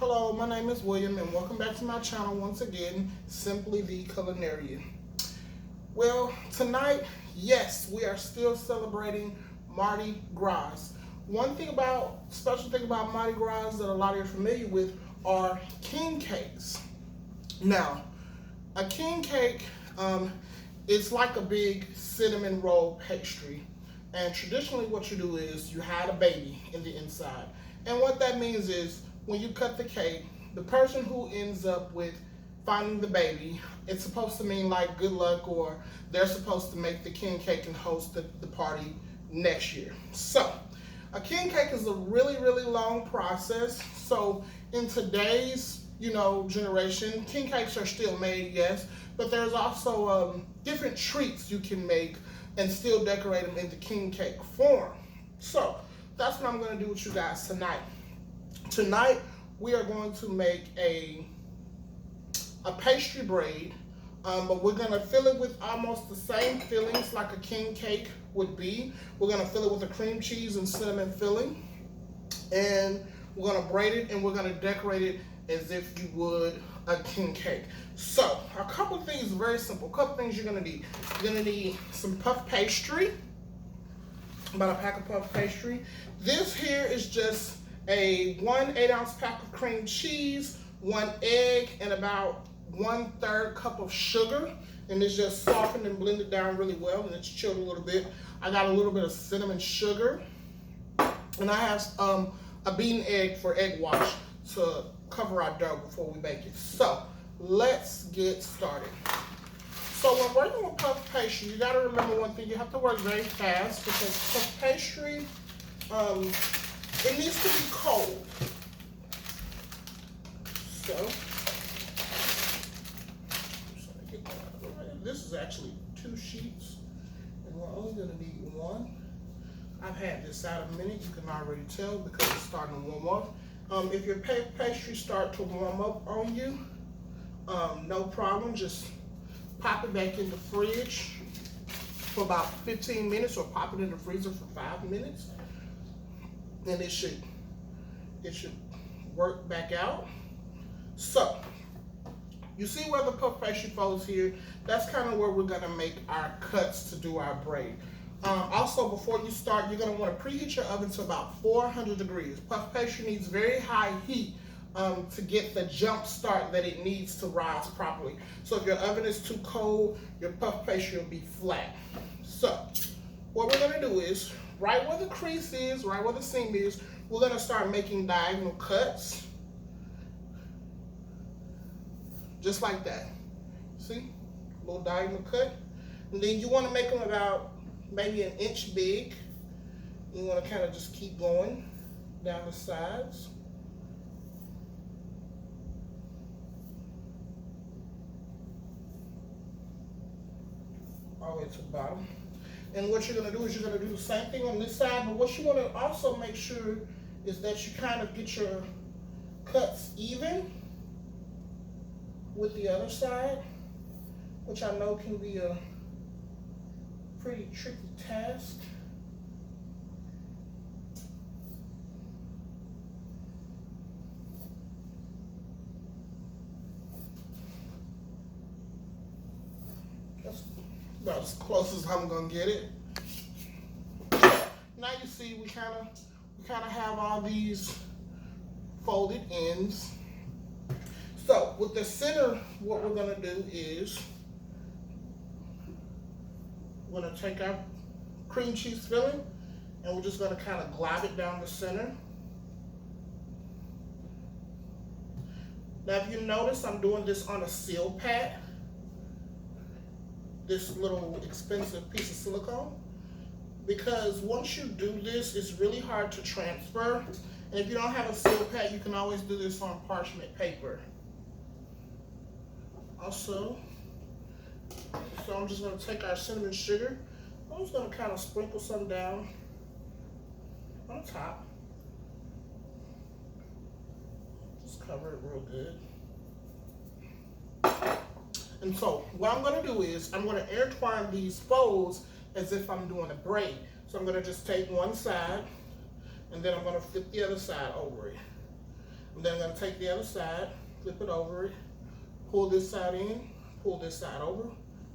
Hello, my name is William and welcome back to my channel once again, Simply the Culinarian. Well, tonight, yes, we are still celebrating Mardi Gras. Special thing about Mardi Gras that a lot of you are familiar with are king cakes. Now, a king cake is like a big cinnamon roll pastry. And traditionally what you do is you hide a baby in the inside. And what that means is when you cut the cake, the person who ends up with finding the baby, it's supposed to mean like good luck, or they're supposed to make the king cake and host the party next year. So a king cake is a really, really long process. So in today's generation, king cakes are still made, yes, but there's also different treats you can make and still decorate them into king cake form. So that's what I'm going to do with you guys tonight. Tonight we are going to make a pastry braid, but we're going to fill it with almost the same fillings like a king cake would be. We're going to fill it with a cream cheese and cinnamon filling, and we're going to braid it and we're going to decorate it as if you would a king cake. So a couple things, very simple. A couple things you're gonna need. You're gonna need some puff pastry, about a pack of puff pastry. This here is just a 1 8-ounce pack of cream cheese, 1 egg, and about 1/3 cup of sugar. And it's just softened and blended down really well, and it's chilled a little bit. I got a little bit of cinnamon sugar, and I have a beaten egg for egg wash to cover our dough before we bake it. So let's get started. So when working with puff pastry, you gotta remember one thing: you have to work very fast because puff pastry, it needs to be cold. So this is actually 2 sheets, and we're only gonna need 1. I've had this out a minute. You can already tell because it's starting to warm up. If your pastry start to warm up on you, no problem. Just pop it back in the fridge for about 15 minutes, or pop it in the freezer for 5 minutes, and it should work back out. So you see where the puff pastry folds here? That's kind of where we're gonna make our cuts to do our braid. Also, before you start, you're going to want to preheat your oven to about 400 degrees. Puff pastry needs very high heat to get the jump start that it needs to rise properly. So if your oven is too cold, your puff pastry will be flat. So what we're going to do is, right where the crease is, right where the seam is, we're going to start making diagonal cuts. Just like that. See? A little diagonal cut. And then you want to make them about maybe 1 inch big. You want to kind of just keep going down the sides. All the way to the bottom. And what you're going to do is you're going to do the same thing on this side, but what you want to also make sure is that you kind of get your cuts even with the other side, which I know can be a pretty tricky task. That's about as close as I'm gonna get it. Now you see we kind of have all these folded ends. So with the center, what we're gonna do is we're going to take our cream cheese filling and we're just going to kind of glob it down the center. Now if you notice, I'm doing this on a seal pad, this little expensive piece of silicone, because once you do this, it's really hard to transfer. And if you don't have a seal pad, you can always do this on parchment paper. Also, so I'm just going to take our cinnamon sugar. I'm just going to kind of sprinkle some down on top. Just cover it real good. And so what I'm going to do is I'm going to intertwine these folds as if I'm doing a braid. So I'm going to just take one side and then I'm going to flip the other side over it. I'm And then I'm gonna take the other side, flip it over it, pull this side in, pull this side over,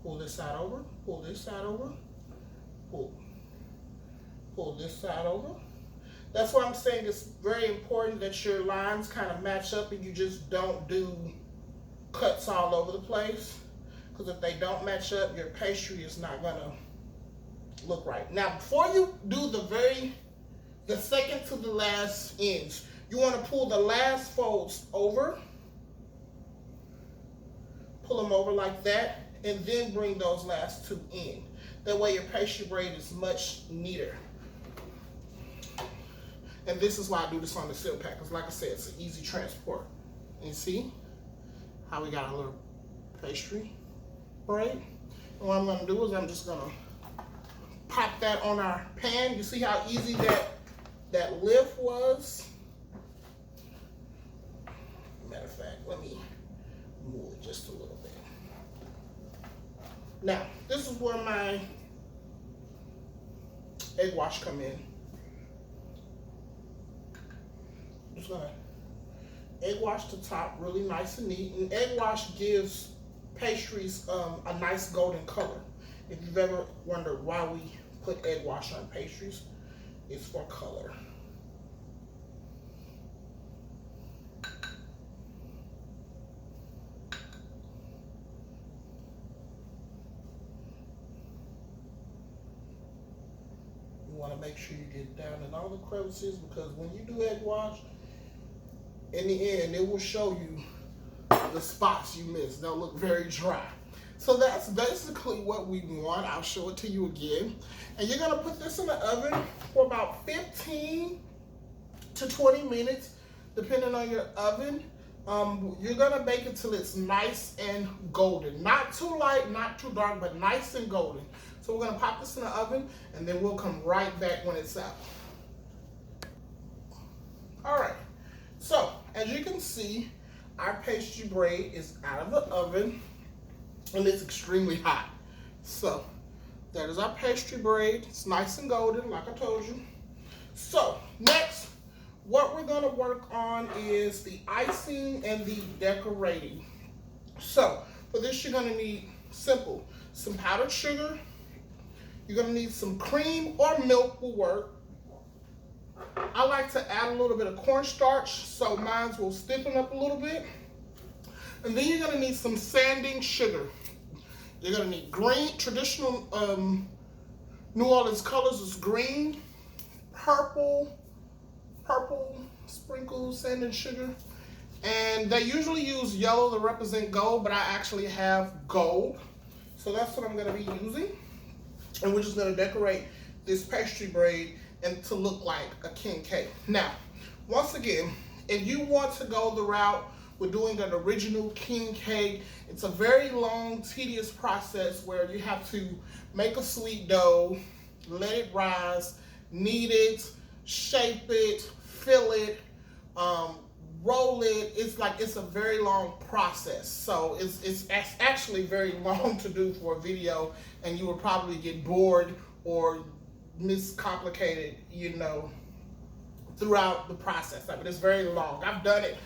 pull this side over, pull this side over, pull this side over. That's why I'm saying it's very important that your lines kind of match up and you just don't do cuts all over the place. Because if they don't match up, your pastry is not gonna look right. Now, before you do the second to the last ends, you want to pull the last folds over, pull them over like that, and then bring those last two in. That way your pastry braid is much neater. And this is why I do this on the silk pack, because like I said, it's an easy transport. And you see how we got a little pastry braid? And what I'm gonna do is I'm just gonna pop that on our pan. You see how easy that lift was? Matter of fact, let me move it just a little bit. Now, this is where my egg wash come in. Just gonna egg wash the top really nice and neat. And egg wash gives pastries a nice golden color. If you've ever wondered why we put egg wash on pastries, it's for color. You want to make sure you get down in all the crevices, because when you do egg wash, in the end, it will show you the spots you missed. They'll look very dry. So that's basically what we want. I'll show it to you again. And you're gonna put this in the oven for about 15 to 20 minutes, depending on your oven. You're gonna bake it till it's nice and golden. Not too light, not too dark, but nice and golden. So we're gonna pop this in the oven, and then we'll come right back when it's out. All right, so as you can see, our pastry braid is out of the oven, and it's extremely hot. So that is our pastry braid. It's nice and golden, like I told you. So next, what we're gonna work on is the icing and the decorating. So for this, you're gonna need simple, some powdered sugar. You're gonna need some cream or milk will work. I like to add a little bit of cornstarch so mine will stiffen up a little bit. And then you're gonna need some sanding sugar. You're gonna need green, traditional New Orleans colors is green, purple sprinkles, sanding sugar. And they usually use yellow to represent gold, but I actually have gold. So that's what I'm gonna be using. And we're just gonna decorate this pastry braid and to look like a king cake. Now, once again, if you want to go the route with doing an original king cake, it's a very long, tedious process where you have to make a sweet dough, let it rise, knead it, shape it, fill it, roll it. It's a very long process. So it's actually very long to do for a video, and you will probably get bored or miscomplicated, throughout the process. I mean, it's very long. I've done it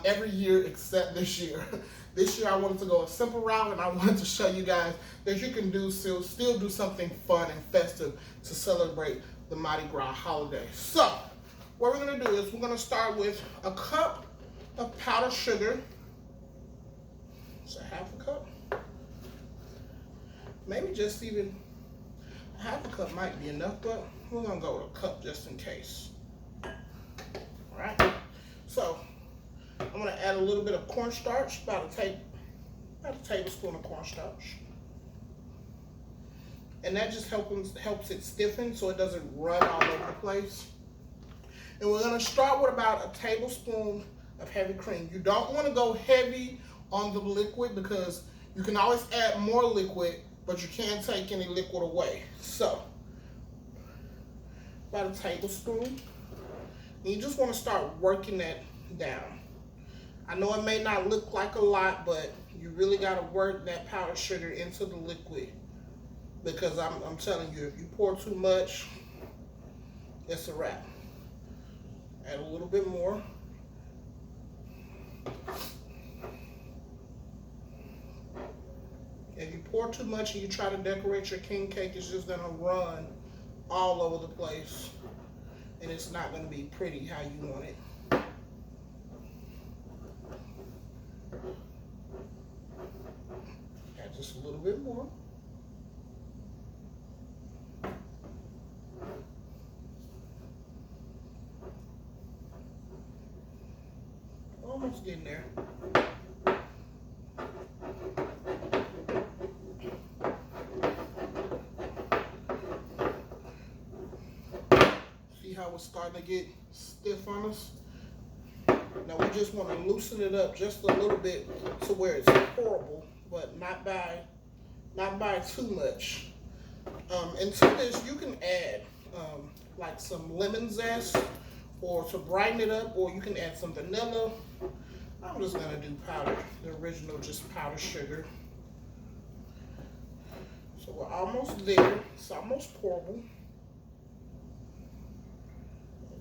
every year except this year. This year I wanted to go a simple route, and I wanted to show you guys that you can still do something fun and festive to celebrate the Mardi Gras holiday. So what we're gonna do is we're gonna start with a cup of powdered sugar. So half a cup. Maybe just even half a cup might be enough, but we're gonna go with a cup just in case. All right. So I'm gonna add a little bit of cornstarch, about a tablespoon of cornstarch, and that just helps it stiffen so it doesn't run all over the place. And we're gonna start with about a tablespoon of heavy cream. You don't want to go heavy on the liquid because you can always add more liquid, but you can't take any liquid away. So about a tablespoon. And you just want to start working that down. I know it may not look like a lot, but you really got to work that powdered sugar into the liquid, because I'm telling you, if you pour too much, it's a wrap. Add a little bit more. pour too much and you try to decorate your king cake, it's just gonna run all over the place. And it's not gonna be pretty how you want it. Add just a little bit more. Almost getting there. See how it's starting to get stiff on us? Now we just want to loosen it up just a little bit to where it's pourable, but not by too much. And to this, you can add like some lemon zest, or to brighten it up, or you can add some vanilla. I'm just gonna do powder, the original, just powdered sugar. So we're almost there. It's almost pourable.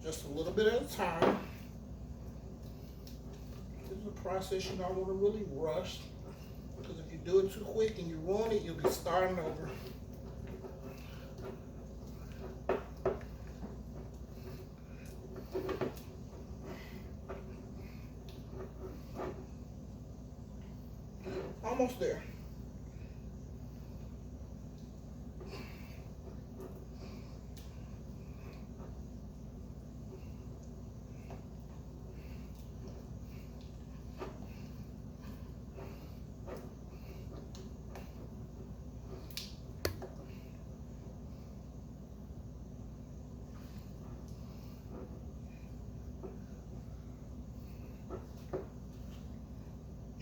Just a little bit at a time. This is a process you don't want to really rush, because if you do it too quick and you ruin it, you'll be starting over. Almost there.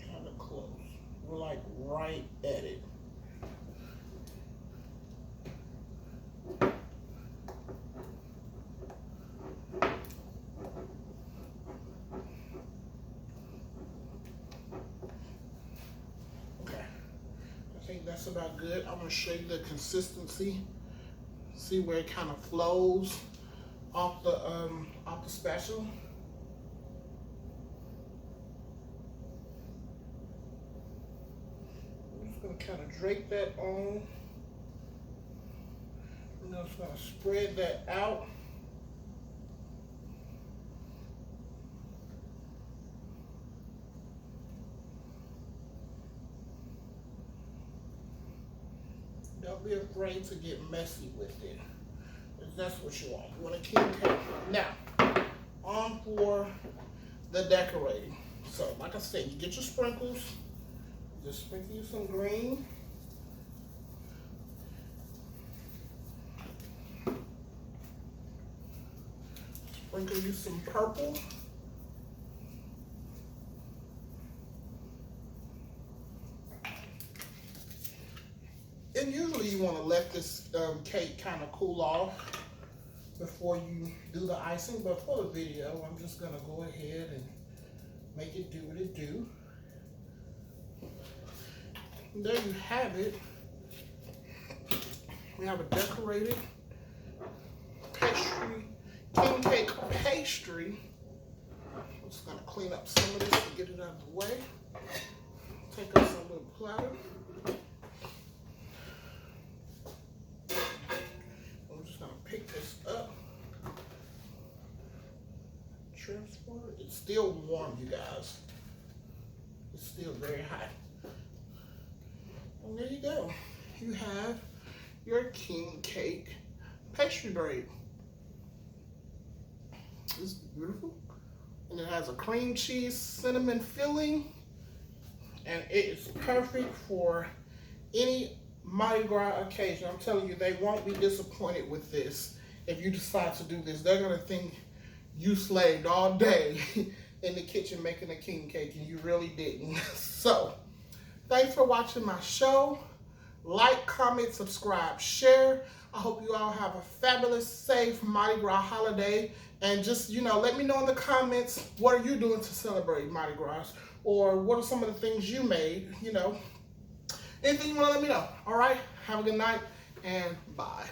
Kind of close. We're like right at it. Okay, I think that's about good. I'm gonna show you the consistency. See where it kind of flows off the spatula. I'm just gonna kind of drape that on, and I'm just gonna spread that out. Don't be afraid to get messy with it, because that's what you want. You want a king cake. Now, on for the decorating. So, like I said, you get your sprinkles. Just sprinkle you some green. Sprinkle you some purple. And usually you want to let this cake kind of cool off before you do the icing, but for the video, I'm just gonna go ahead and make it do what it do. And there you have it. We have a decorated pastry, king cake pastry. I'm just gonna clean up some of this to get it out of the way. Take us a little platter. Pick this up, transfer it. It's still warm, you guys. It's still very hot. And there you go. You have your king cake pastry braid. It's beautiful. And it has a cream cheese cinnamon filling. And it is perfect for any Mardi Gras occasion. I'm telling you, they won't be disappointed with this. If you decide to do this, they're gonna think you slaved all day in the kitchen making a king cake and you really didn't. So, thanks for watching my show. Like, comment, subscribe, share. I hope you all have a fabulous, safe Mardi Gras holiday. And just, let me know in the comments, what are you doing to celebrate Mardi Gras? Or what are some of the things you made, Anything you want to let me know. All right? Have a good night and bye.